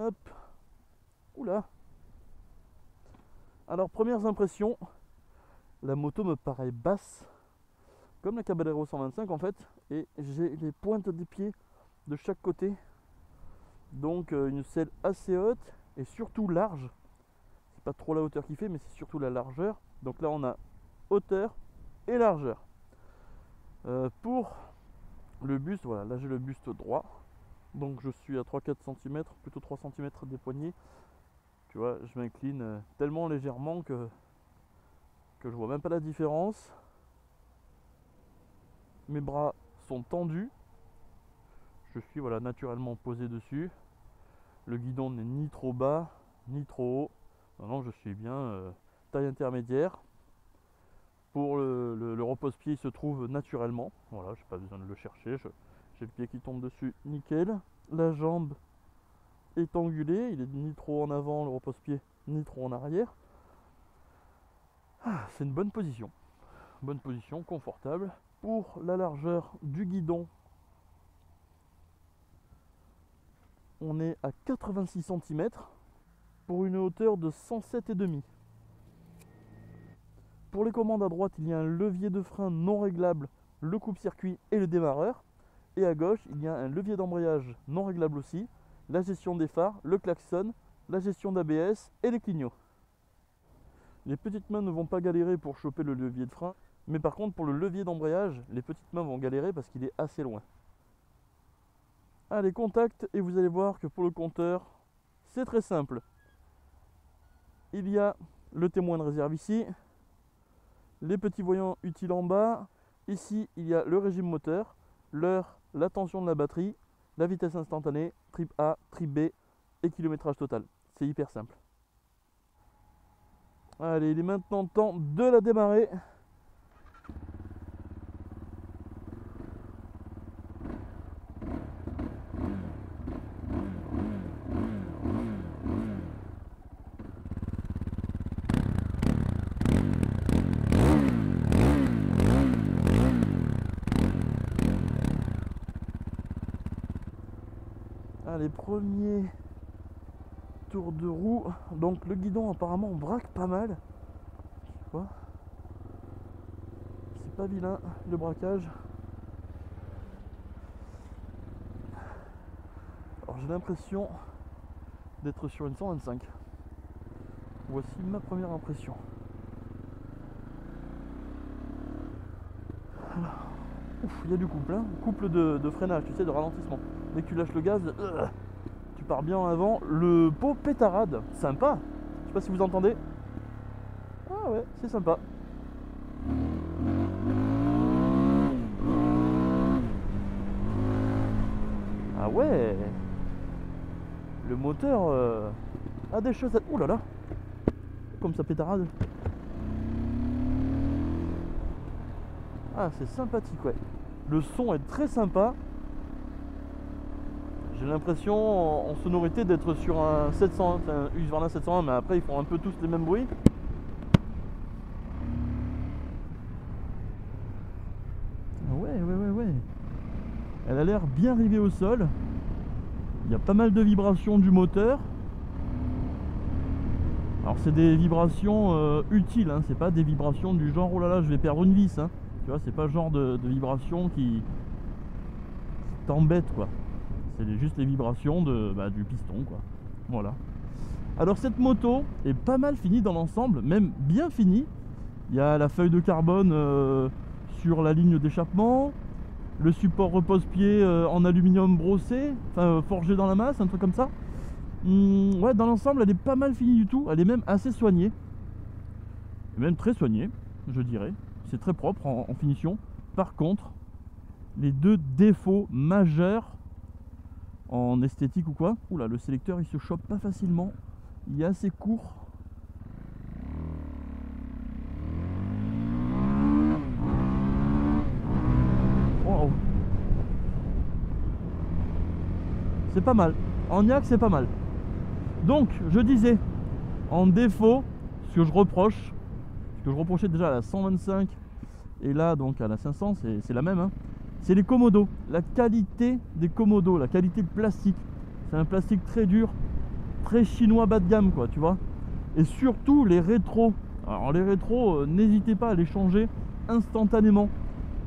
Hop. Oula. Alors premières impressions, la moto me paraît basse, comme la Caballero 125 en fait, et j'ai les pointes des pieds de chaque côté, donc une selle assez haute et surtout large. C'est pas trop la hauteur qui fait, mais c'est surtout la largeur. Donc là on a hauteur et largeur. Pour le buste, voilà, là j'ai le buste droit, donc je suis à 3-4 cm, plutôt 3 cm des poignets. Tu vois, je m'incline tellement légèrement que je vois même pas la différence. Mes bras sont tendus. Je suis voilà, naturellement posé dessus. Le guidon n'est ni trop bas, ni trop haut. Non, non, je suis bien taille intermédiaire. Pour le repose-pied, il se trouve naturellement. Voilà, je n'ai pas besoin de le chercher. J'ai le pied qui tombe dessus, nickel. La jambe est angulée, il est ni trop en avant le repose-pied, ni trop en arrière. Ah, c'est une bonne position, confortable. Pour la largeur du guidon, on est à 86 cm pour une hauteur de 107,5. Pour les commandes à droite, il y a un levier de frein non réglable, le coupe-circuit et le démarreur. Et à gauche, il y a un levier d'embrayage non réglable aussi, la gestion des phares, le klaxon, la gestion d'ABS et les clignots. Les petites mains ne vont pas galérer pour choper le levier de frein, mais par contre pour le levier d'embrayage, les petites mains vont galérer parce qu'il est assez loin. Allez, contact, et vous allez voir que pour le compteur, c'est très simple. Il y a le témoin de réserve ici, les petits voyants utiles en bas, ici il y a le régime moteur, l'heure, la tension de la batterie, la vitesse instantanée, trip A, trip B et kilométrage total. C'est hyper simple. Allez, il est maintenant temps de la démarrer. Allez, premier tour de roue. Donc le guidon apparemment braque pas mal. Tu vois, c'est pas vilain le braquage. Alors j'ai l'impression d'être sur une 125. Voici ma première impression. Alors, ouf, il y a du couple, hein. Couple de freinage, tu sais, de ralentissement. Dès que tu lâches le gaz, tu pars bien en avant. Le pot pétarade, sympa. Je sais pas si vous entendez. Ah ouais, c'est sympa. Ah ouais. Le moteur a des choses à... Ouh là là. Comme ça pétarade. Ah, c'est sympathique, ouais. Le son est très sympa. J'ai l'impression en sonorité d'être sur un 700, un Husqvarna 701, mais après ils font un peu tous les mêmes bruits. Ouais. Elle a l'air bien rivée au sol. Il y a pas mal de vibrations du moteur. Alors c'est des vibrations utiles, hein. C'est pas des vibrations du genre oh là là je vais perdre une vis, hein. Tu vois, c'est pas le genre de vibrations qui t'embêtent quoi. C'est juste les vibrations du piston quoi. Voilà. Alors cette moto est pas mal finie dans l'ensemble, même bien finie. Il y a la feuille de carbone sur la ligne d'échappement, le support repose-pied en aluminium brossé, enfin forgé dans la masse, un truc comme ça. Ouais, dans l'ensemble elle est pas mal finie du tout, elle est même assez soignée. Et même très soignée, je dirais. C'est très propre en finition. Par contre, les deux défauts majeurs en esthétique ou quoi, oula, le sélecteur il se chope pas facilement, il est assez court. Oh. C'est pas mal, en Niac c'est pas mal. Donc je disais, en défaut, ce que je reprochais déjà à la 125 et là donc à la 500, c'est la même, hein. C'est les commodos, la qualité des commodos, la qualité de plastique. C'est un plastique très dur, très chinois bas de gamme quoi, tu vois. Et surtout les rétros. Alors les rétros, n'hésitez pas à les changer instantanément.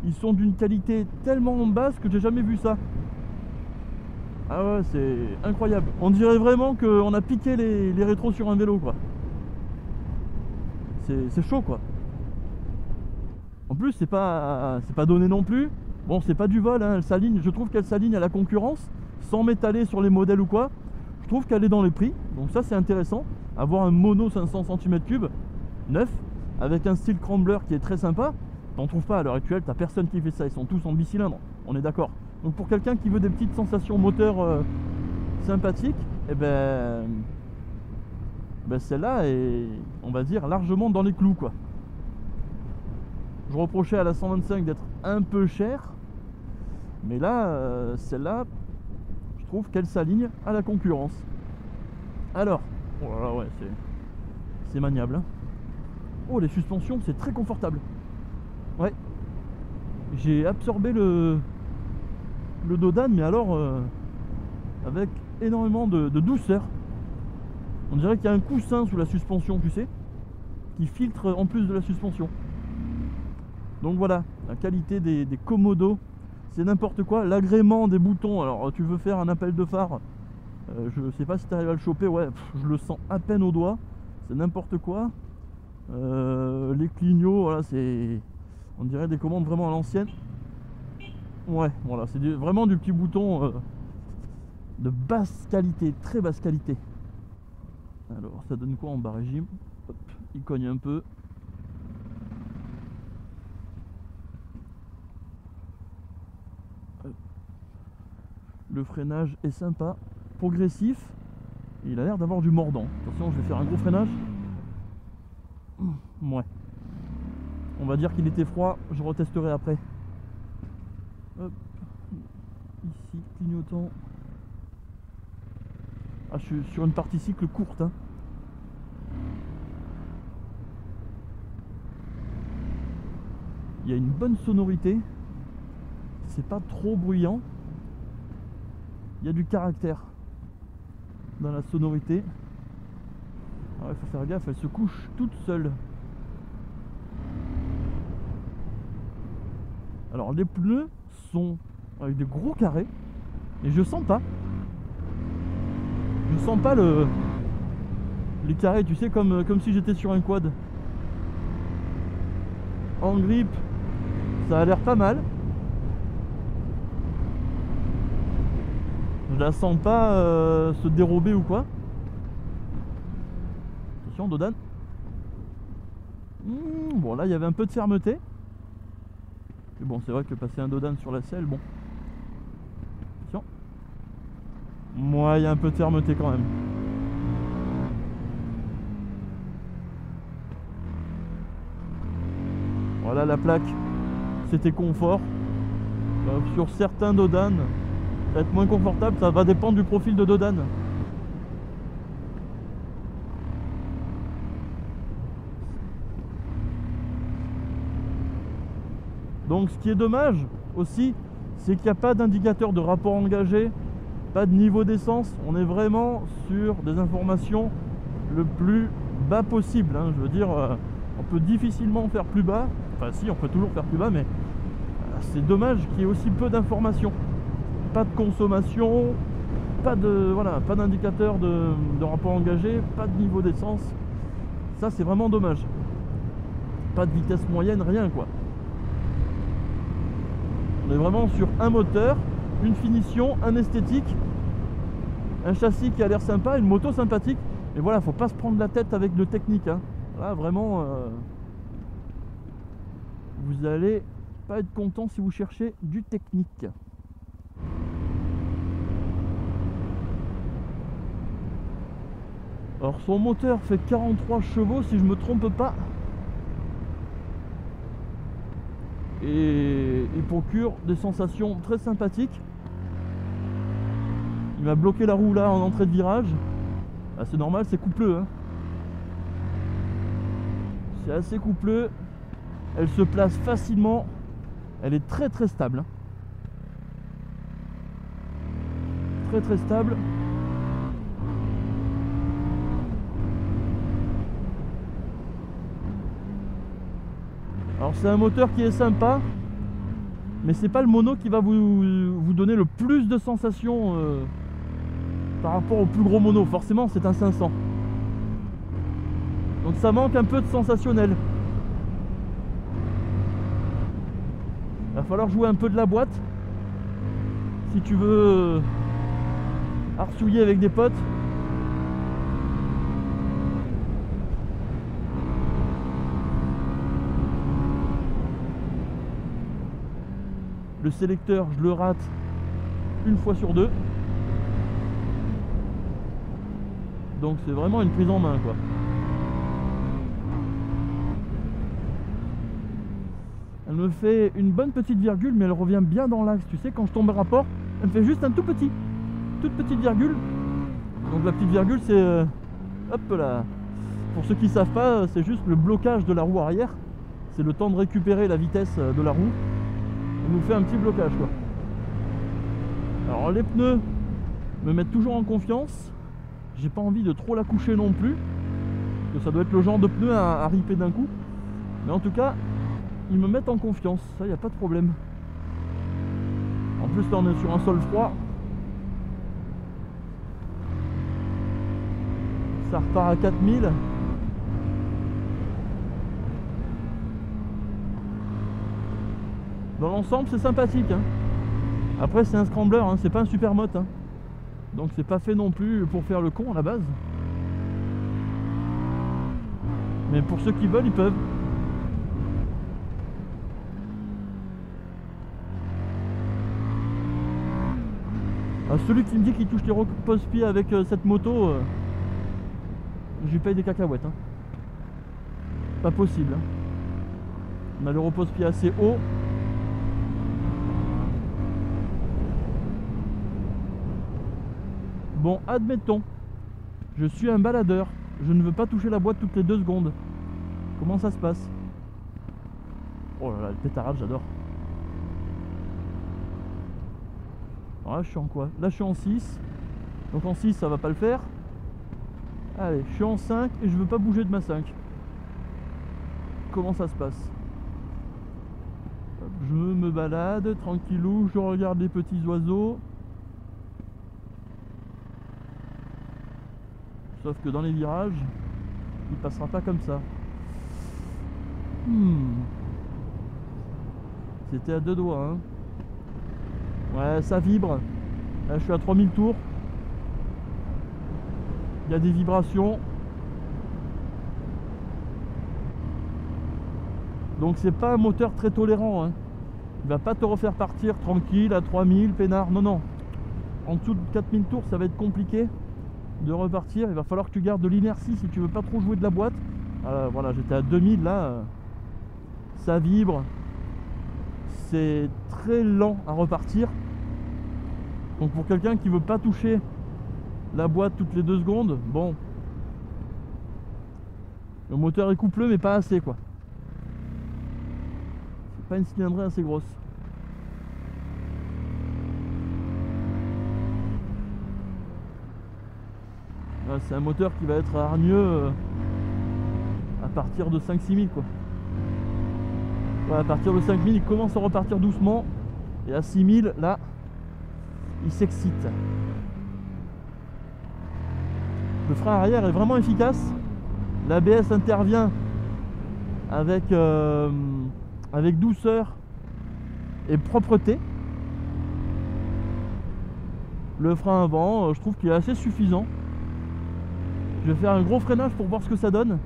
Ils sont d'une qualité tellement basse que j'ai jamais vu ça. Ah ouais, c'est incroyable. On dirait vraiment qu'on a piqué les rétros sur un vélo quoi. C'est chaud quoi. En plus c'est pas donné non plus. Bon, c'est pas du vol, hein. Elle s'aligne, je trouve qu'elle s'aligne à la concurrence sans m'étaler sur les modèles ou quoi. Je trouve qu'elle est dans les prix, donc ça c'est intéressant. Avoir un mono 500 cm3 neuf avec un style Crumbler qui est très sympa, t'en trouves pas à l'heure actuelle, t'as personne qui fait ça, ils sont tous en bicylindre, on est d'accord. Donc pour quelqu'un qui veut des petites sensations moteur sympathiques, et ben celle-là est, on va dire, largement dans les clous quoi. Je reprochais à la 125 d'être un peu chère, mais là, celle-là, je trouve qu'elle s'aligne à la concurrence. Alors, oh là là, ouais, c'est maniable. Hein. Oh, les suspensions, c'est très confortable. Ouais, j'ai absorbé le Dodan, mais alors avec énormément de douceur. On dirait qu'il y a un coussin sous la suspension, tu sais, qui filtre en plus de la suspension. Donc voilà, la qualité des Komodo, c'est n'importe quoi. L'agrément des boutons, alors tu veux faire un appel de phare, je sais pas si tu arrives à le choper, ouais, je le sens à peine au doigt, c'est n'importe quoi. Les clignots, voilà, c'est, on dirait des commandes vraiment à l'ancienne. Ouais, voilà, c'est vraiment du petit bouton de basse qualité, très basse qualité. Alors, ça donne quoi en bas régime? Hop, il cogne un peu. Le freinage est sympa, progressif. Et il a l'air d'avoir du mordant. Attention, je vais faire un gros freinage. Ouais. On va dire qu'il était froid, je retesterai après. Hop. Ici, clignotant. Ah, je suis sur une partie cycle courte. Hein. Il y a une bonne sonorité. C'est pas trop bruyant. Il y a du caractère dans la sonorité. Il faut faire gaffe, elle se couche toute seule. Alors les pneus sont avec des gros carrés, et je sens pas. Je sens pas les carrés, tu sais, comme si j'étais sur un quad. En grippe, ça a l'air pas mal. Je la sens pas se dérober ou quoi. Attention, Dodan. Bon, là il y avait un peu de fermeté. Mais bon, c'est vrai que passer un Dodan sur la selle, bon. Attention. Moi, il y a un peu de fermeté quand même. Voilà la plaque. C'était confort. Sur certains Dodan, ça va être moins confortable, ça va dépendre du profil de Dodan. Donc ce qui est dommage aussi, c'est qu'il n'y a pas d'indicateur de rapport engagé, pas de niveau d'essence. On est vraiment sur des informations le plus bas possible. Hein. Je veux dire, on peut difficilement faire plus bas. Enfin si, on peut toujours faire plus bas, mais c'est dommage qu'il y ait aussi peu d'informations. Pas de consommation, pas de, voilà, pas d'indicateur de rapport engagé, pas de niveau d'essence. Ça c'est vraiment dommage. Pas de vitesse moyenne, rien quoi. On est vraiment sur un moteur, une finition, un esthétique, un châssis qui a l'air sympa, une moto sympathique. Mais voilà, faut pas se prendre la tête avec de technique. Hein. Là vraiment, vous allez pas être content si vous cherchez du technique. Alors son moteur fait 43 chevaux si je me trompe pas. Et il procure des sensations très sympathiques. Il m'a bloqué la roue là en entrée de virage. Ah, c'est normal, c'est coupleux. Hein. C'est assez coupleux. Elle se place facilement. Elle est très très stable. Hein. Très très stable. Alors c'est un moteur qui est sympa, mais c'est pas le mono qui va vous donner le plus de sensations par rapport au plus gros mono. Forcément c'est un 500. Donc ça manque un peu de sensationnel. Il va falloir jouer un peu de la boîte si tu veux arsouiller avec des potes. Le sélecteur, je le rate une fois sur deux. Donc c'est vraiment une prise en main, quoi. Elle me fait une bonne petite virgule, mais elle revient bien dans l'axe. Tu sais, quand je tombe à rapport, elle me fait juste un toute petite virgule. Donc la petite virgule, c'est hop là. Pour ceux qui ne savent pas, c'est juste le blocage de la roue arrière. C'est le temps de récupérer la vitesse de la roue. Elle nous fait un petit blocage, quoi. Alors les pneus me mettent toujours en confiance. J'ai pas envie de trop la coucher non plus, parce que ça doit être le genre de pneu à ripper d'un coup. Mais en tout cas, ils me mettent en confiance, ça y a pas de problème. En plus là on est sur un sol froid. Ça repart à 4000. Dans l'ensemble c'est sympathique, hein. Après c'est un scrambler, hein, c'est pas un supermote, hein. Donc c'est pas fait non plus pour faire le con à la base. Mais pour ceux qui veulent, ils peuvent. Celui qui me dit qu'il touche les repose-pieds avec cette moto, je lui paye des cacahuètes, hein. Pas possible, hein. On a le repose-pied assez haut. Bon, admettons, je suis un baladeur, je ne veux pas toucher la boîte toutes les 2 secondes. Comment ça se passe? Oh là là, le pétarade, j'adore. Alors là, je suis en quoi? Là, je suis en 6. Donc en 6, ça va pas le faire. Allez, je suis en 5 et je veux pas bouger de ma 5. Comment ça se passe? Je me balade, tranquillou, je regarde les petits oiseaux. Sauf que dans les virages, il passera pas comme ça. C'était à 2 doigts, hein. Ouais, ça vibre. Là, je suis à 3000 tours. Il y a des vibrations. Donc c'est pas un moteur très tolérant, hein. Il va pas te refaire partir tranquille à 3000, peinard. Non, non. En dessous de 4000 tours, ça va être compliqué de repartir. Il va falloir que tu gardes de l'inertie si tu veux pas trop jouer de la boîte. Voilà, j'étais à 2000 là. Ça vibre. C'est très lent à repartir. Donc pour quelqu'un qui veut pas toucher la boîte toutes les 2 secondes, bon, le moteur est coupleux mais pas assez, quoi. C'est pas une cylindrée assez grosse. C'est un moteur qui va être hargneux à partir de 5-6 000, quoi. Ouais, à partir de 5000, il commence à repartir doucement. Et à 6000, là, il s'excite. Le frein arrière est vraiment efficace. L'ABS intervient avec, avec douceur et propreté. Le frein avant, je trouve qu'il est assez suffisant. Je vais faire un gros freinage pour voir ce que ça donne.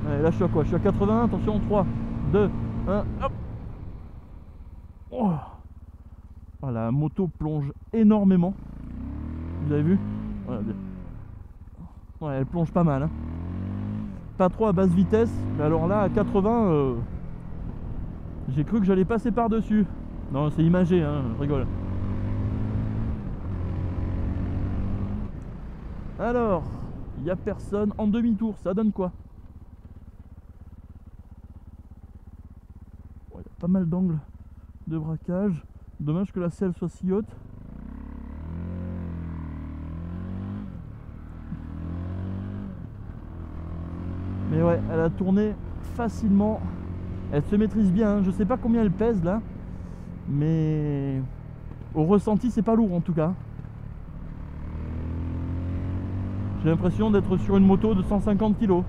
Allez, là je suis à quoi? Je suis à 80, attention, 3, 2, 1, hop. Oh. Oh, la moto plonge énormément. Vous avez vu? Voilà. Ouais, elle plonge pas mal, hein. Pas trop à basse vitesse, mais alors là à 80, j'ai cru que j'allais passer par dessus. Non, c'est imagé, hein, je rigole. Alors, il n'y a personne en demi-tour, ça donne quoi? Il y a pas mal d'angles de braquage. Dommage que la selle soit si haute. Mais ouais, elle a tourné facilement. Elle se maîtrise bien, hein. Je sais pas combien elle pèse là, mais au ressenti c'est pas lourd en tout cas. J'ai l'impression d'être sur une moto de 150 kg.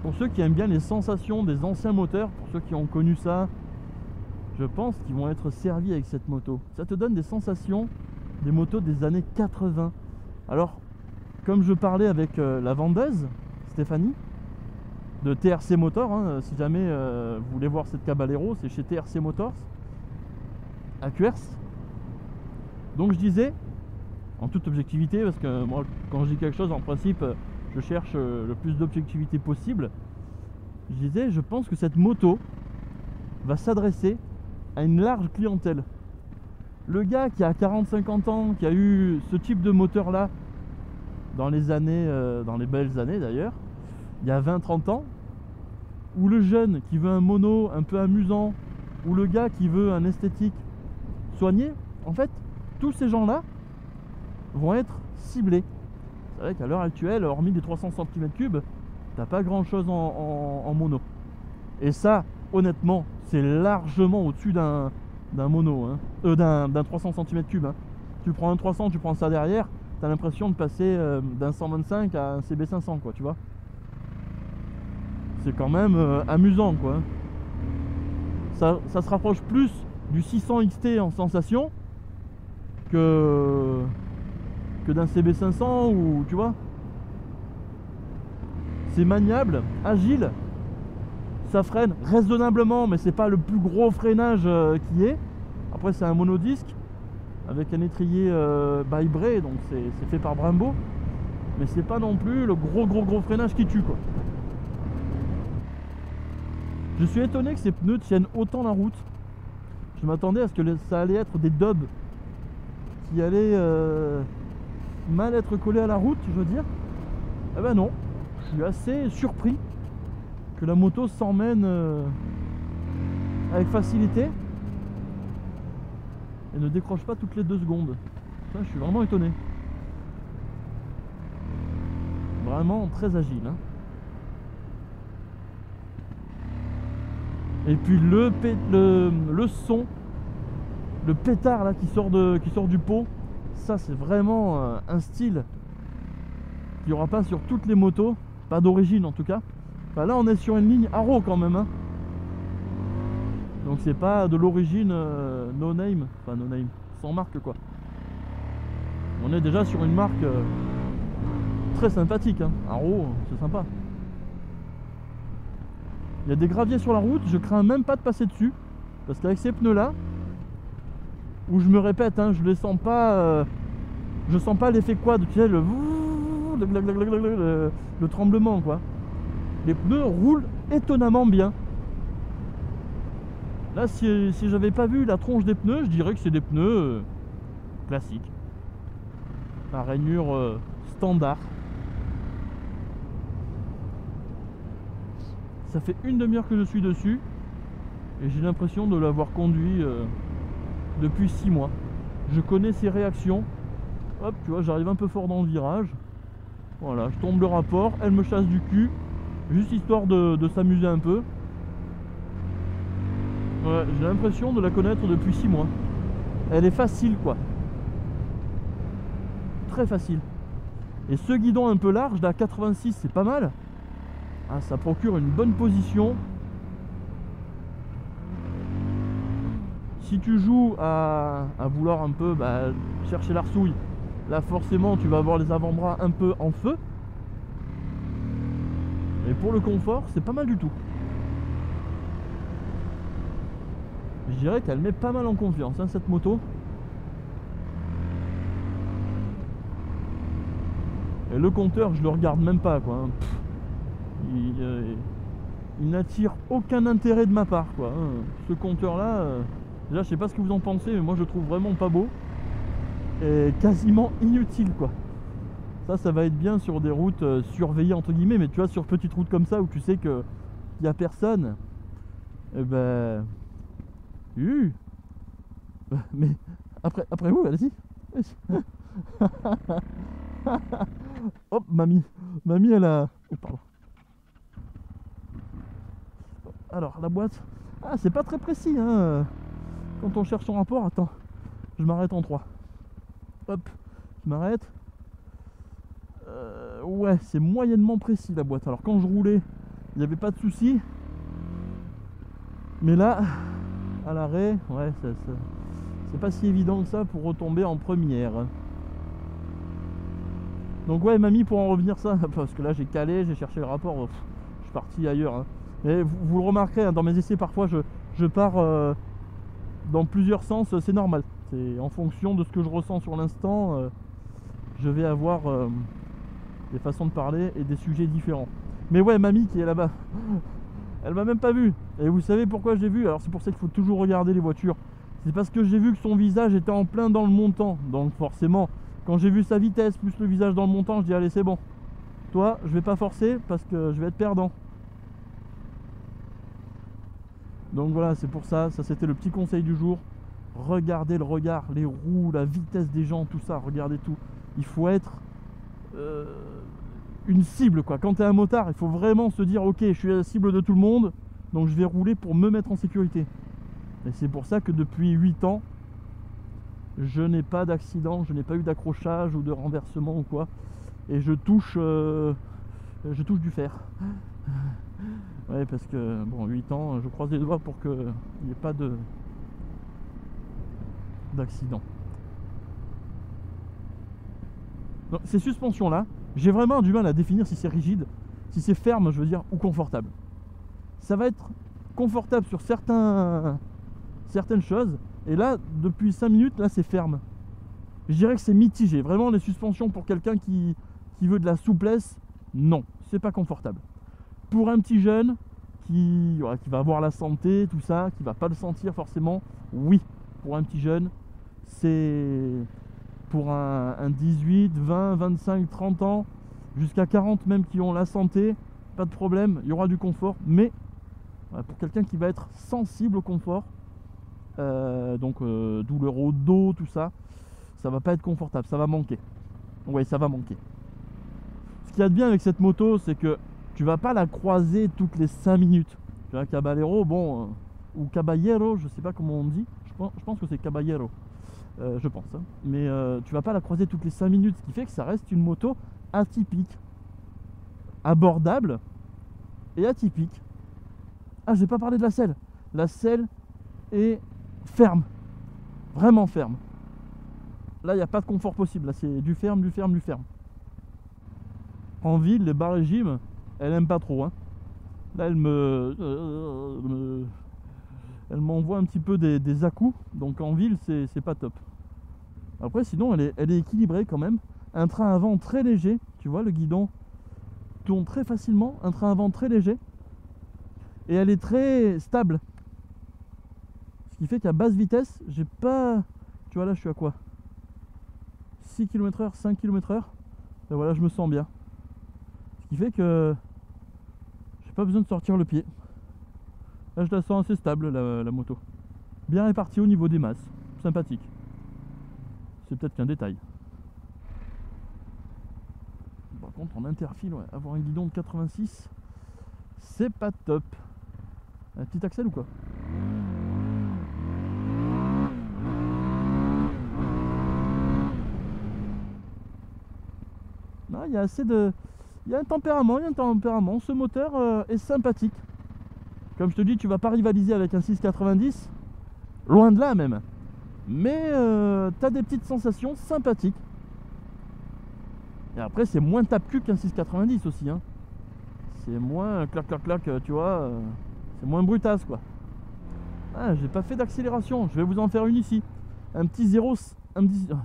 Pour ceux qui aiment bien les sensations des anciens moteurs, pour ceux qui ont connu ça, je pense qu'ils vont être servis avec cette moto. Ça te donne des sensations des motos des années 80. Alors, comme je parlais avec la vendeuse, Stéphanie, de TRC Motors, hein, si jamais vous voulez voir cette Caballero, c'est chez TRC Motors, à Cuers. Donc je disais, en toute objectivité, parce que moi, quand je dis quelque chose, en principe, je cherche le plus d'objectivité possible. Je disais, je pense que cette moto va s'adresser à une large clientèle. Le gars qui a 40-50 ans, qui a eu ce type de moteur là dans les années, dans les belles années d'ailleurs, il y a 20-30 ans, ou le jeune qui veut un mono un peu amusant, ou le gars qui veut un esthétique soigné, en fait, tous ces gens là vont être ciblés. C'est vrai qu'à l'heure actuelle, hormis des 300 cm3, t'as pas grand chose en mono. Et ça, honnêtement, c'est largement au-dessus d'un mono, hein. D'un 300 cm3. Hein. Tu prends un 300, tu prends ça derrière, t'as l'impression de passer d'un 125 à un CB500, quoi, tu vois. C'est quand même amusant, quoi. Ça se rapproche plus du 600 XT en sensation que d'un CB500 ou tu vois. C'est maniable, agile, ça freine raisonnablement, mais c'est pas le plus gros freinage qui est. Après c'est un monodisque avec un étrier by Bray, donc c'est fait par Brembo, mais c'est pas non plus le gros freinage qui tue, quoi. Je suis étonné que ces pneus tiennent autant la route. Je m'attendais à ce que ça allait être des dubs qui allaient mal être collés à la route, je veux dire. Eh ben non, je suis assez surpris que la moto s'emmène avec facilité et ne décroche pas toutes les 2 secondes. Ça, je suis vraiment étonné. Vraiment très agile, hein. Et puis le son, le pétard là qui sort du pot, ça c'est vraiment un style qu'il n'y aura pas sur toutes les motos, pas d'origine en tout cas. Enfin, là on est sur une ligne Haro quand même, hein. Donc c'est pas de l'origine no name, enfin no name, sans marque quoi. On est déjà sur une marque très sympathique, hein. Haro, c'est sympa. Il y a des graviers sur la route, je crains même pas de passer dessus. Parce qu'avec ces pneus là, où je me répète, hein, je les sens pas, je sens pas l'effet quad, tu sais, le tremblement quoi. Les pneus roulent étonnamment bien. Là si j'avais pas vu la tronche des pneus, je dirais que c'est des pneus classiques. La rainure standard. Ça fait une demi-heure que je suis dessus et j'ai l'impression de l'avoir conduit depuis 6 mois. Je connais ses réactions. Hop, tu vois, j'arrive un peu fort dans le virage. Voilà, je tombe le rapport, elle me chasse du cul, juste histoire de s'amuser un peu. Ouais, j'ai l'impression de la connaître depuis 6 mois. Elle est facile quoi. Très facile. Et ce guidon un peu large, là, 86, c'est pas mal. Ah, ça procure une bonne position. Si tu joues à vouloir un peu chercher l'arsouille, là forcément tu vas avoir les avant-bras un peu en feu. Et pour le confort, c'est pas mal du tout. Je dirais qu'elle met pas mal en confiance, hein, cette moto. Et le compteur, je le regarde même pas quoi, hein. Il n'attire aucun intérêt de ma part quoi, hein. Ce compteur là, déjà je sais pas ce que vous en pensez, mais moi je le trouve vraiment pas beau et quasiment inutile quoi. Ça va être bien sur des routes surveillées entre guillemets, mais tu vois, sur petites routes comme ça où tu sais que il y a personne, et ben mais après vous, allez-y. Hop, mamie. Mamie, elle a... Oh, pardon. Alors, la boîte... Ah, c'est pas très précis, hein. Quand on cherche son rapport, attends. Je m'arrête en 3. Hop, je m'arrête. Ouais, c'est moyennement précis, la boîte. Alors, quand je roulais, il n'y avait pas de souci. Mais là, à l'arrêt, ouais, c'est pas si évident que ça pour retomber en première. Donc ouais, mamie, pour en revenir ça, parce que là j'ai calé, j'ai cherché le rapport, je suis parti ailleurs. Hein. Et vous le remarquerez, hein, dans mes essais parfois je pars dans plusieurs sens, c'est normal. C'est en fonction de ce que je ressens sur l'instant, je vais avoir des façons de parler et des sujets différents. Mais ouais, mamie qui est là-bas, elle m'a même pas vu. Et vous savez pourquoi je l'ai vu? Alors c'est pour ça qu'il faut toujours regarder les voitures. C'est parce que j'ai vu que son visage était en plein dans le montant. Donc forcément, quand j'ai vu sa vitesse plus le visage dans le montant, je dis allez, c'est bon. Toi, je vais pas forcer parce que je vais être perdant. Donc voilà, c'est pour ça. Ça, c'était le petit conseil du jour. Regardez le regard, les roues, la vitesse des gens, tout ça. Regardez tout. Il faut être une cible, quoi. Quand tu es un motard, il faut vraiment se dire ok, je suis la cible de tout le monde, donc je vais rouler pour me mettre en sécurité. Et c'est pour ça que depuis 8 ans, je n'ai pas d'accident, je n'ai pas eu d'accrochage ou de renversement ou quoi. Et je touche du fer. Ouais, parce que, bon, 8 ans, je croise les doigts pour qu'il n'y ait pas d'accident. Donc, ces suspensions-là, j'ai vraiment du mal à définir si c'est rigide, si c'est ferme, je veux dire, ou confortable. Ça va être confortable sur certaines choses. Et là, depuis 5 minutes, là c'est ferme. Je dirais que c'est mitigé. Vraiment, les suspensions pour quelqu'un qui veut de la souplesse, non, c'est pas confortable. Pour un petit jeune qui va avoir la santé, tout ça, qui va pas le sentir forcément, oui. Pour un petit jeune, c'est pour un 18, 20, 25, 30 ans, jusqu'à 40 même qui ont la santé, pas de problème, il y aura du confort. Mais pour quelqu'un qui va être sensible au confort, donc douleur au dos, tout ça, ça va pas être confortable, ça va manquer. Ouais, ça va manquer. Ce qu'il y a de bien avec cette moto, c'est que tu vas pas la croiser toutes les 5 minutes. Tu vois, Caballero, bon, ou Caballero, je sais pas comment on dit, je pense que c'est Caballero, je pense. Hein. Mais tu vas pas la croiser toutes les 5 minutes, ce qui fait que ça reste une moto atypique, abordable et atypique. Ah, j'ai pas parlé de la selle. La selle est ferme, vraiment ferme. Là, il n'y a pas de confort possible. Là, c'est du ferme, du ferme, du ferme. En ville, les bas régimes, elle aime pas trop. Hein. Là, elle m'envoie un petit peu des à-coups. Donc en ville, c'est pas top. Après, sinon, elle est équilibrée quand même. Un train avant très léger. Tu vois, le guidon tourne très facilement. Un train avant très léger. Et elle est très stable. Ce qui fait qu'à basse vitesse, j'ai pas... Tu vois, là, je suis à quoi? 6 km/h, 5 km/h. Et voilà, je me sens bien. Ce qui fait que j'ai pas besoin de sortir le pied. Là, je la sens assez stable, la moto. Bien répartie au niveau des masses. Sympathique. C'est peut-être qu'un détail. Par contre, en interfile, ouais, avoir un guidon de 86, c'est pas top. Un petit axel ou quoi? Non, il y a assez de... Il y a un tempérament, Ce moteur est sympathique. Comme je te dis, tu vas pas rivaliser avec un 690. Loin de là même. Mais tu as des petites sensations sympathiques. Et après, c'est moins tape-cul qu'un 690 aussi. Hein. C'est moins clac clac clac, tu vois. C'est moins brutasse quoi. Ah, j'ai pas fait d'accélération. Je vais vous en faire une ici. Un petit 0...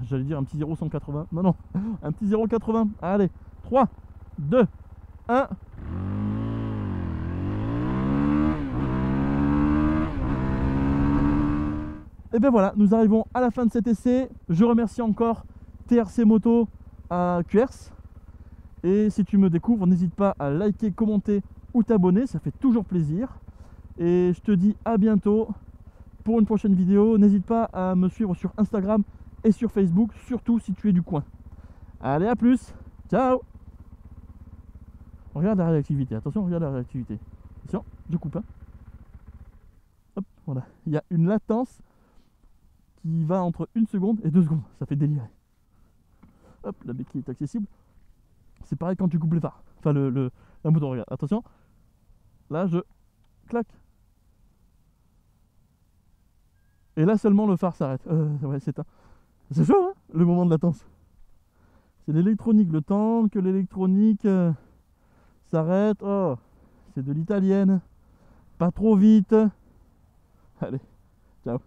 J'allais dire un petit 0 180. Non, non. Un petit 0,80. Allez. 3, 2, 1. Et bien voilà, nous arrivons à la fin de cet essai. Je remercie encore TRC Moto à Cuers. Et si tu me découvres, n'hésite pas à liker, commenter ou t'abonner. Ça fait toujours plaisir. Et je te dis à bientôt pour une prochaine vidéo. N'hésite pas à me suivre sur Instagram et sur Facebook, surtout si tu es du coin. Allez, à plus. Ciao. Regarde la réactivité, attention, regarde la réactivité. Attention, je coupe. Hein. Hop, voilà. Il y a une latence qui va entre 1 seconde et 2 secondes. Ça fait délirer. Hop, la béquille est accessible. C'est pareil quand tu coupes les phares. Enfin, la moto, regarde. Attention. Là, je claque. Et là seulement le phare s'arrête. Ouais, c'est chaud, hein, le moment de latence. C'est l'électronique. Le temps que l'électronique s'arrête. Oh, c'est de l'italienne. Pas trop vite. Allez, ciao.